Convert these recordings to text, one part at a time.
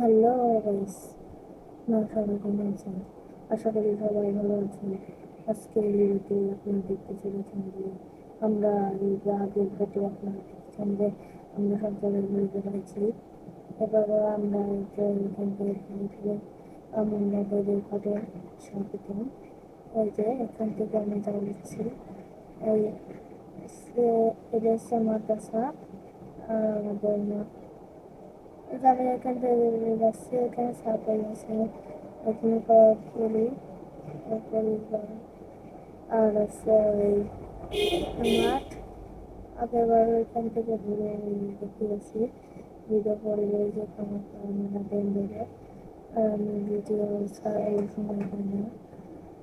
Hello guys, সবাই কেমন আছেন? আশা করি সবাই ভালো আছেন। আজকের ভিডিওতে আপনারা দেখতে চলেছেন যে আমরা এই যে আগের ভিডিও আপনারা দেখছেন যে আমরা সব জায়গায় ঘুরতে পেরেছি। এবার আমরা যে এখান থেকে ঘুরে আমাদের ঘটে স্বাগতম। ওই যে এখান থেকে আমি যাচ্ছি এই এটা হচ্ছে মাদ্রাসা। আমাদের যাবে এখান থেকে যাচ্ছি, এখানে সাইকেল আছে, এখানে কয়েকগুলি পরিবার আর আছে ওই মাঠ। আগেরবার ওইখান থেকে ঘুরে দেখতে গেছি ভিডিও পরিবেশ যেখানে আমরা দেখে আর আমি ভিডিও এই সময় পাই না,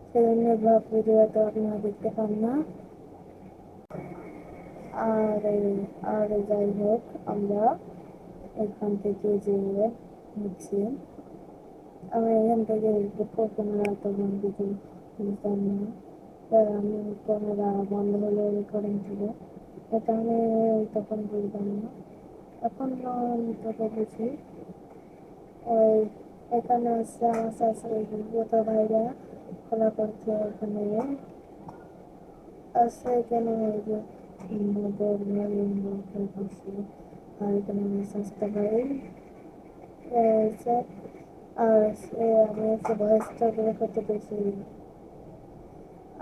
সেজন্য ব্লগ ভিডিও তো আপনারা দেখতে পান না। আর যাই হোক, আমরা এখান থেকে যে হচ্ছে আমি এখান থেকে ক্যামেরা তখন কিছু বুঝতাম না, তাই আমি ক্যামেরা বন্ধ হলে রেকর্ডিং ছিল, এটা আমি তখন বুঝতাম না। এখন তত বুঝি। ওই এখানে আসছে আমার শাশুড়ি যত ভাইরা খোলা করছে, এখানে আসছে, এখানে ওই যে মদের করছে। আর এখানে আমার স্বাস্থ্য ভাই রয়েছে। আর আমি হচ্ছে ভয়েসটা করে করতে পেরেছি।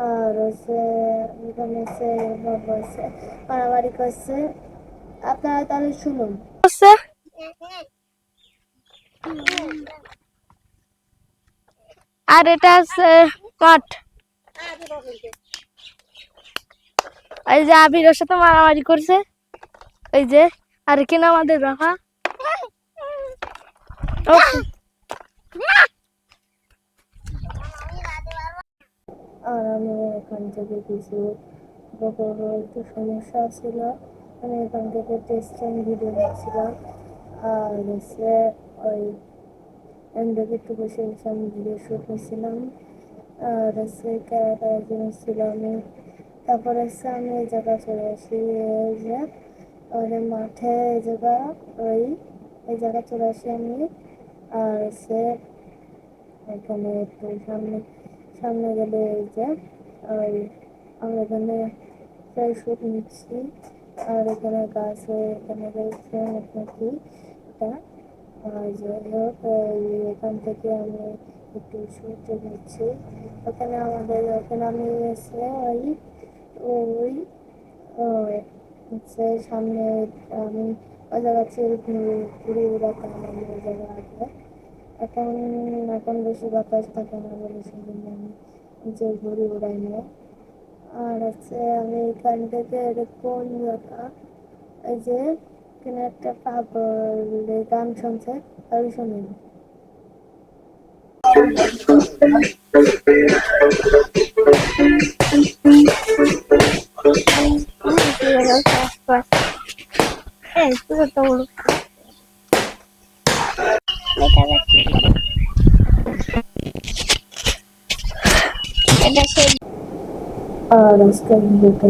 আর হচ্ছে এখানে হচ্ছে হচ্ছে মারামারি করছে। আপনারা তাহলে শুনুন। আর এটা আছে কাঠ। এই যে আবিরের সাথে মারামারি করছে, এই যে আর কিনা আমাদের রাখা। আর আমি এখান থেকে কিছু একটু সমস্যা ছিল, আমি এখান থেকে টেস্টিং ভিডিও নিচ্ছিলাম। আর হচ্ছে ওই আমি একটু বসে বসে আমি ভিডিও শ্যুট নিচ্ছিলাম। আর হচ্ছে ক্যামেরার জিনিস ছিল আমি। তারপর হচ্ছে আমি এই জায়গা চলে আসি, এই যে আমাদের মাঠে এই জায়গা, ওই এই জায়গা চলে আসি আমি। আর হচ্ছে এখানে একটু সামনে সামনে গেলে এই যে ওই আমরা এখানে প্রায় শুট নিচ্ছি। আর এখানে গাছে এখানে রয়েছে নাকি এটা। আর যাই হোক, এখান থেকে আমি একটু শুট নিচ্ছি। ওখানে আমি এসে ওই ওই হচ্ছে সামনে আমি ওই জায়গাতে ঘুরে বেড়াতাম আমি ওই জায়গা আগে। এখন এখন বেশি বাতাস থাকে না বলে সেজন্য আমি যে ঘুরে বেড়াই না। আর হচ্ছে আমি এখান থেকে কোন জায়গা, এই যে এখানে একটা পাগল গান শুনছে, তাই শুনুন। আর আজকাল ভিডিওটা